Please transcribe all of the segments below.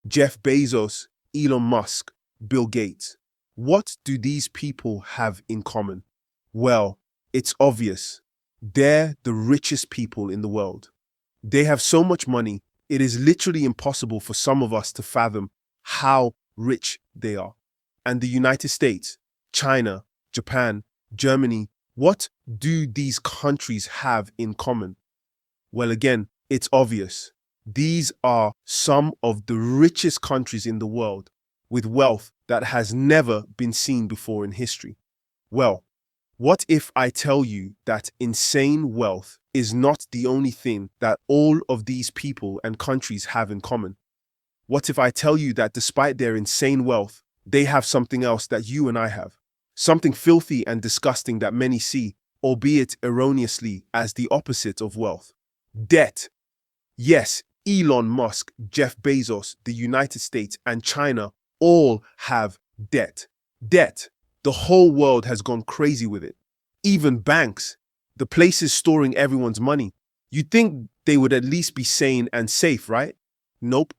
Jeff Bezos, Elon Musk, Bill Gates. What do these people have in common? Well, it's obvious. They're the richest people in the world. They have so much money, it is literally impossible for some of us to fathom how rich they are. And the United States, China, Japan, Germany, what do these countries have in common? Well, again, it's obvious. These are some of the richest countries in the world with wealth that has never been seen before in history. Well, what if I tell you that insane wealth is not the only thing that all of these people and countries have in common? What if I tell you that despite their insane wealth, they have something else that you and I have? Something filthy and disgusting that many see, albeit erroneously, as the opposite of wealth. Debt. Yes, Elon Musk, Jeff Bezos, the United States, and China all have debt. Debt. The whole world has gone crazy with it. Even banks, the places storing everyone's money. You'd think they would at least be sane and safe, right? Nope.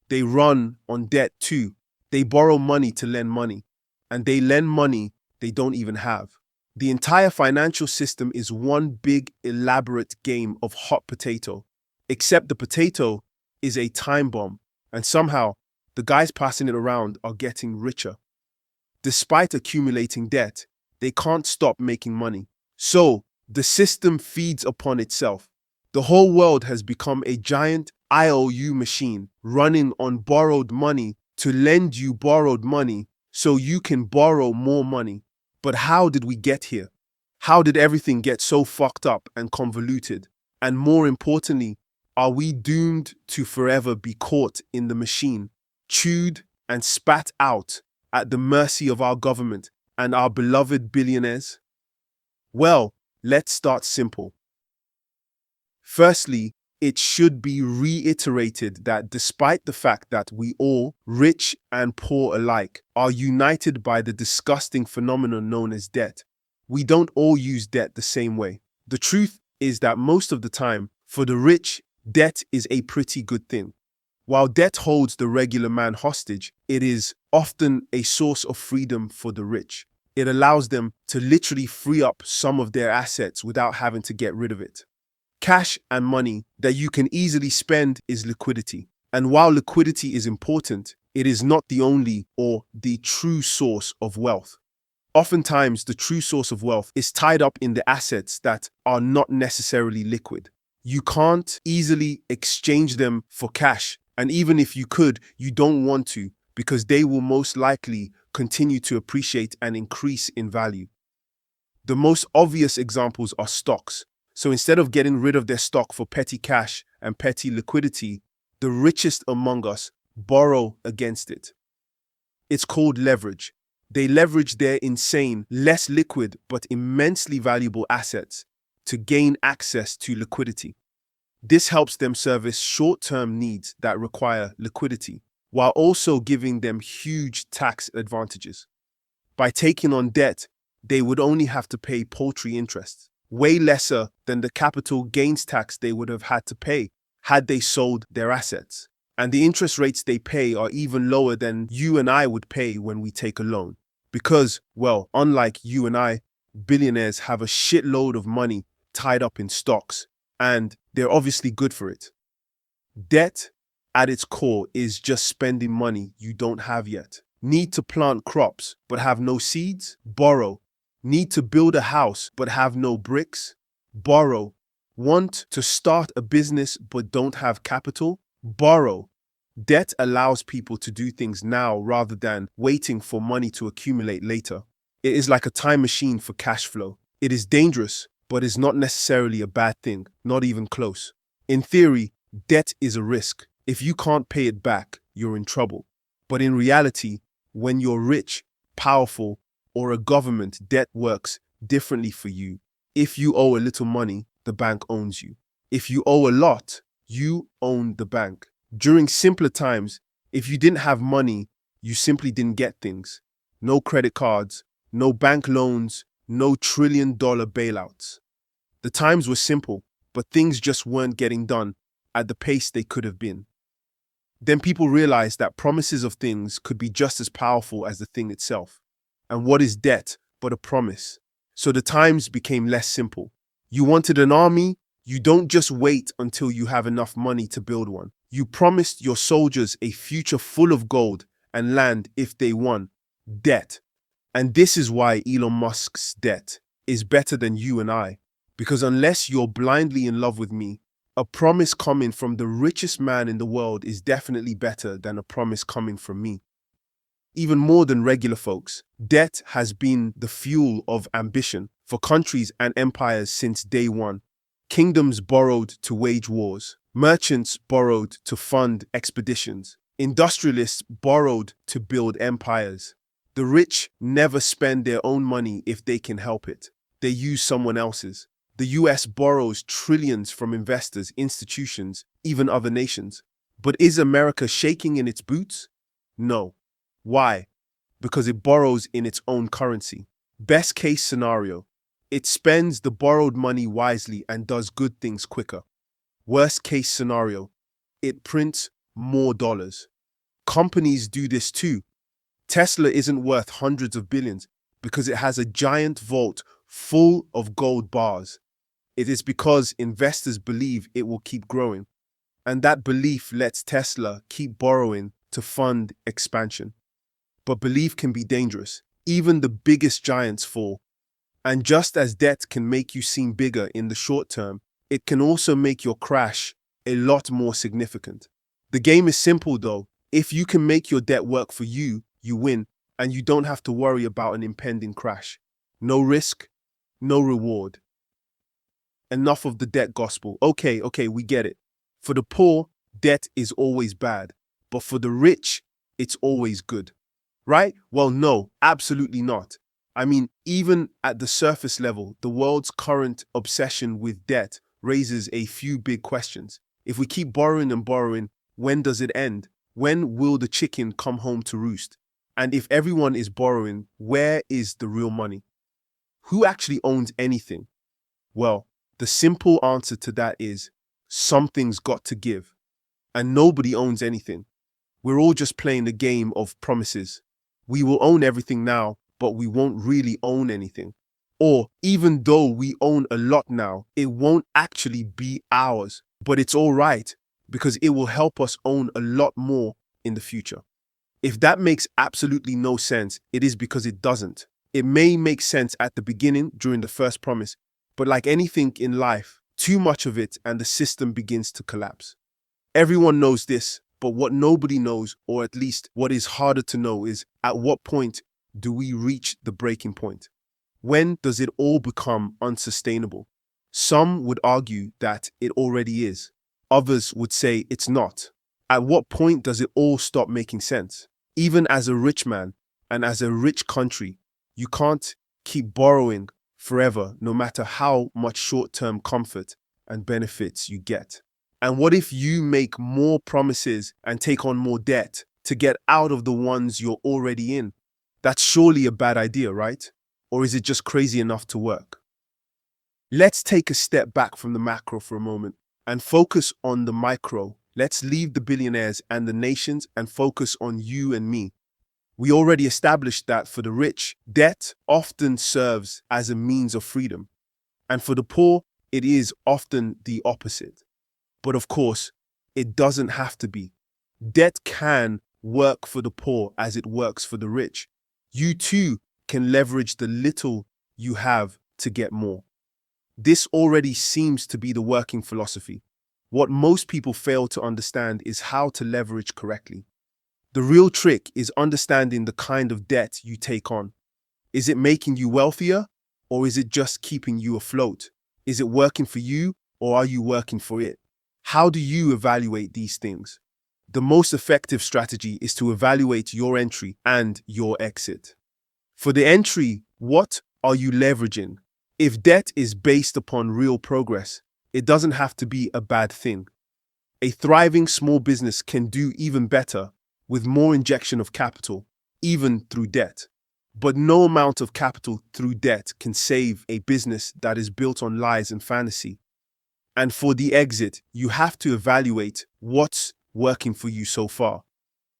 They run on debt too. They borrow money to lend money. And they lend money they don't even have. The entire financial system is one big, elaborate game of hot potato. Except the potato is a time bomb, and somehow the guys passing it around are getting richer. Despite accumulating debt, they can't stop making money. So, the system feeds upon itself. The whole world has become a giant IOU machine running on borrowed money to lend you borrowed money so you can borrow more money. But how did we get here? How did everything get so fucked up and convoluted? And more importantly, are we doomed to forever be caught in the machine, chewed and spat out at the mercy of our government and our beloved billionaires? Well, let's start simple. Firstly, it should be reiterated that despite the fact that we all, rich and poor alike, are united by the disgusting phenomenon known as debt, we don't all use debt the same way. The truth is that most of the time, for the rich, debt is a pretty good thing. While debt holds the regular man hostage, it is often a source of freedom for the rich. It allows them to literally free up some of their assets without having to get rid of it. Cash and money that you can easily spend is liquidity. And while liquidity is important, it is not the only or the true source of wealth. Oftentimes, the true source of wealth is tied up in the assets that are not necessarily liquid. You can't easily exchange them for cash, and even if you could, you don't want to because they will most likely continue to appreciate and increase in value. The most obvious examples are stocks. So instead of getting rid of their stock for petty cash and petty liquidity, the richest among us borrow against it. It's called leverage. They leverage their insane, less liquid, but immensely valuable assets to gain access to liquidity. This helps them service short-term needs that require liquidity, while also giving them huge tax advantages. By taking on debt, they would only have to pay paltry interest, way lesser than the capital gains tax they would have had to pay had they sold their assets. And the interest rates they pay are even lower than you and I would pay when we take a loan. Because, well, unlike you and I, billionaires have a shitload of money tied up in stocks, and they're obviously good for it. Debt, at its core, is just spending money you don't have yet. Need to plant crops, but have no seeds? Borrow. Need to build a house, but have no bricks? Borrow. Want to start a business, but don't have capital? Borrow. Debt allows people to do things now rather than waiting for money to accumulate later. It is like a time machine for cash flow. It is dangerous, but is not necessarily a bad thing, not even close. In theory, debt is a risk. If you can't pay it back, you're in trouble. But in reality, when you're rich, powerful, or a government, debt works differently for you. If you owe a little money, the bank owns you. If you owe a lot, you own the bank. During simpler times, if you didn't have money, you simply didn't get things. No credit cards, no bank loans, no trillion-dollar bailouts. The times were simple, but things just weren't getting done at the pace they could have been. Then people realized that promises of things could be just as powerful as the thing itself. And what is debt but a promise? So the times became less simple. You wanted an army? You don't just wait until you have enough money to build one. You promised your soldiers a future full of gold and land if they won. Debt. And this is why Elon Musk's debt is better than you and I. Because unless you're blindly in love with me, a promise coming from the richest man in the world is definitely better than a promise coming from me. Even more than regular folks, debt has been the fuel of ambition for countries and empires since day one. Kingdoms borrowed to wage wars. Merchants borrowed to fund expeditions. Industrialists borrowed to build empires. The rich never spend their own money if they can help it. They use someone else's. The US borrows trillions from investors, institutions, even other nations. But is America shaking in its boots? No. Why? Because it borrows in its own currency. Best case scenario, it spends the borrowed money wisely and does good things quicker. Worst case scenario, it prints more dollars. Companies do this too. Tesla isn't worth hundreds of billions because it has a giant vault full of gold bars. It is because investors believe it will keep growing, and that belief lets Tesla keep borrowing to fund expansion. But belief can be dangerous. Even the biggest giants fall. And just as debt can make you seem bigger in the short term, it can also make your crash a lot more significant. The game is simple though. If you can make your debt work for you, you win, and you don't have to worry about an impending crash. No risk, no reward. Enough of the debt gospel. Okay, we get it. For the poor, debt is always bad. But for the rich, it's always good. Right? Well, no, absolutely not. I mean, even at the surface level, the world's current obsession with debt raises a few big questions. If we keep borrowing and borrowing, when does it end? When will the chicken come home to roost? And if everyone is borrowing, where is the real money? Who actually owns anything? Well, the simple answer to that is something's got to give. And nobody owns anything. We're all just playing the game of promises. We will own everything now, but we won't really own anything. Or even though we own a lot now, it won't actually be ours. But it's all right because it will help us own a lot more in the future. If that makes absolutely no sense, it is because it doesn't. It may make sense at the beginning during the first promise, but like anything in life, too much of it and the system begins to collapse. Everyone knows this, but what nobody knows, or at least what is harder to know, is at what point do we reach the breaking point? When does it all become unsustainable? Some would argue that it already is. Others would say it's not. At what point does it all stop making sense? Even as a rich man and as a rich country, you can't keep borrowing forever, no matter how much short-term comfort and benefits you get. And what if you make more promises and take on more debt to get out of the ones you're already in? That's surely a bad idea, right? Or is it just crazy enough to work? Let's take a step back from the macro for a moment and focus on the micro. Let's leave the billionaires and the nations and focus on you and me. We already established that for the rich, debt often serves as a means of freedom. And for the poor, it is often the opposite. But of course, it doesn't have to be. Debt can work for the poor as it works for the rich. You too can leverage the little you have to get more. This already seems to be the working philosophy. What most people fail to understand is how to leverage correctly. The real trick is understanding the kind of debt you take on. Is it making you wealthier, or is it just keeping you afloat? Is it working for you, or are you working for it? How do you evaluate these things? The most effective strategy is to evaluate your entry and your exit. For the entry, what are you leveraging? If debt is based upon real progress, it doesn't have to be a bad thing. A thriving small business can do even better with more injection of capital, even through debt. But no amount of capital through debt can save a business that is built on lies and fantasy. And for the exit, you have to evaluate what's working for you so far?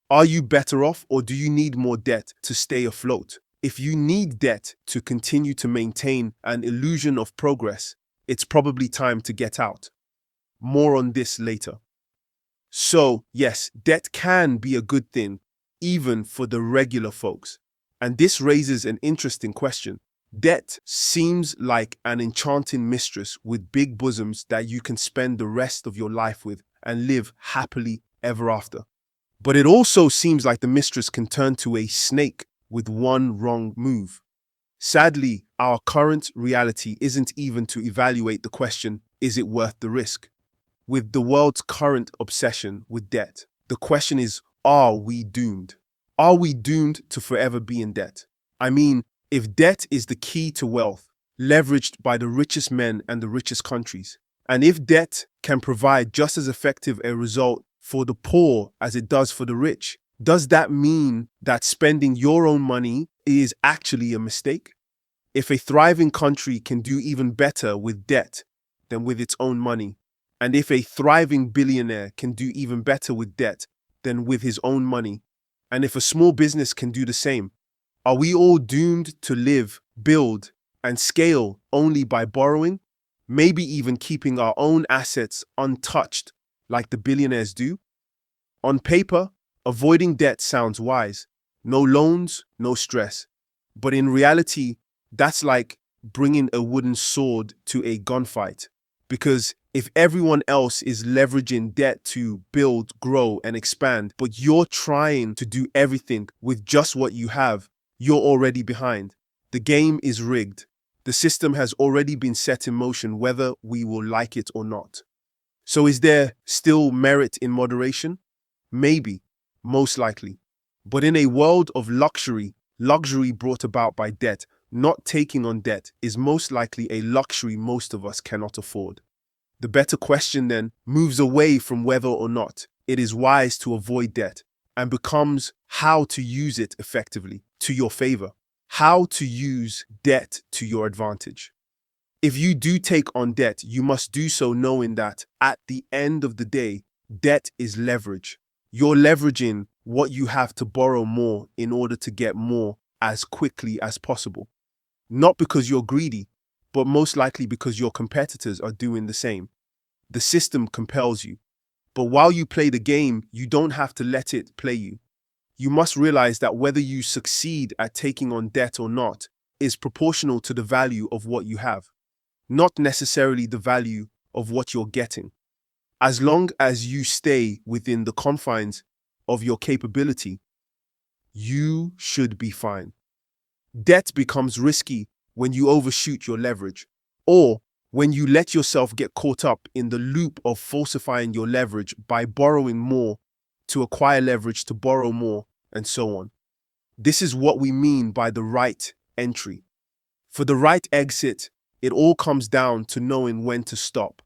Are you better off, or do you need more debt to stay afloat? If you need debt to continue to maintain an illusion of progress, it's probably time to get out. More on this later. So, yes, debt can be a good thing, even for the regular folks. And this raises an interesting question. Debt seems like an enchanting mistress with big bosoms that you can spend the rest of your life with and live happily ever after. But it also seems like the mistress can turn to a snake with one wrong move. Sadly, our current reality isn't even to evaluate the question, is it worth the risk? With the world's current obsession with debt, the question is, are we doomed? Are we doomed to forever be in debt? I mean, if debt is the key to wealth, leveraged by the richest men and the richest countries, and if debt can provide just as effective a result for the poor as it does for the rich, does that mean that spending your own money is actually a mistake? If a thriving country can do even better with debt than with its own money, and if a thriving billionaire can do even better with debt than with his own money, and if a small business can do the same, are we all doomed to live, build, and scale only by borrowing? Maybe even keeping our own assets untouched like the billionaires do? On paper, avoiding debt sounds wise. No loans, no stress. But in reality, that's like bringing a wooden sword to a gunfight. Because if everyone else is leveraging debt to build, grow, and expand, but you're trying to do everything with just what you have, you're already behind. The game is rigged. The system has already been set in motion, whether we will like it or not. So is there still merit in moderation? Maybe, most likely. But in a world of luxury, luxury brought about by debt, not taking on debt is most likely a luxury most of us cannot afford. The better question then moves away from whether or not it is wise to avoid debt and becomes how to use it effectively to your favor, how to use debt to your advantage. If you do take on debt, you must do so knowing that at the end of the day, debt is leverage. You're leveraging what you have to borrow more in order to get more as quickly as possible. Not because you're greedy, but most likely because your competitors are doing the same. The system compels you. But while you play the game, you don't have to let it play you. You must realize that whether you succeed at taking on debt or not is proportional to the value of what you have, not necessarily the value of what you're getting. As long as you stay within the confines of your capability, you should be fine. Debt becomes risky when you overshoot your leverage, or when you let yourself get caught up in the loop of falsifying your leverage by borrowing more to acquire leverage to borrow more, and so on. This is what we mean by the right entry. For the right exit, it all comes down to knowing when to stop.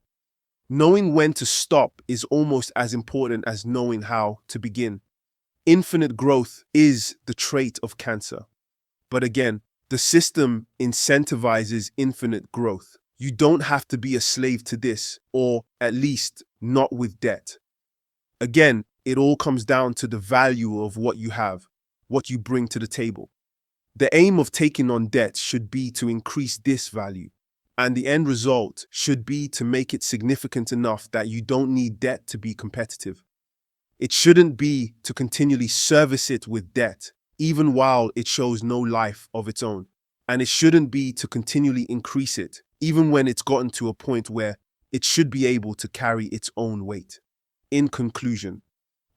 Knowing when to stop is almost as important as knowing how to begin. Infinite growth is the trait of cancer. But again, the system incentivizes infinite growth. You don't have to be a slave to this, or at least not with debt. Again, it all comes down to the value of what you have, what you bring to the table. The aim of taking on debt should be to increase this value, and the end result should be to make it significant enough that you don't need debt to be competitive. It shouldn't be to continually service it with debt, even while it shows no life of its own. And it shouldn't be to continually increase it, even when it's gotten to a point where it should be able to carry its own weight. In conclusion,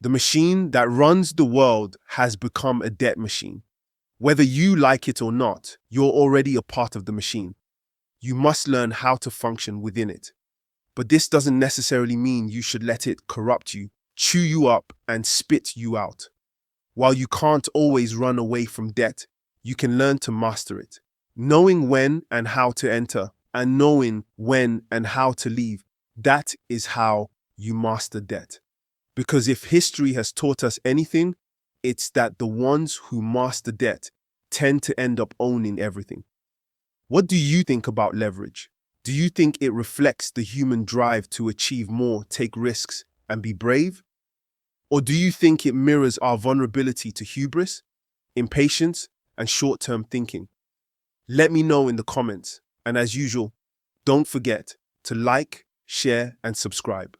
the machine that runs the world has become a debt machine. Whether you like it or not, you're already a part of the machine. You must learn how to function within it. But this doesn't necessarily mean you should let it corrupt you, chew you up, and spit you out. While you can't always run away from debt, you can learn to master it. Knowing when and how to enter, and knowing when and how to leave, that is how you master debt. Because if history has taught us anything, it's that the ones who master debt tend to end up owning everything. What do you think about leverage? Do you think it reflects the human drive to achieve more, take risks, and be brave? Or do you think it mirrors our vulnerability to hubris, impatience, and short-term thinking? Let me know in the comments. And as usual, don't forget to like, share, and subscribe.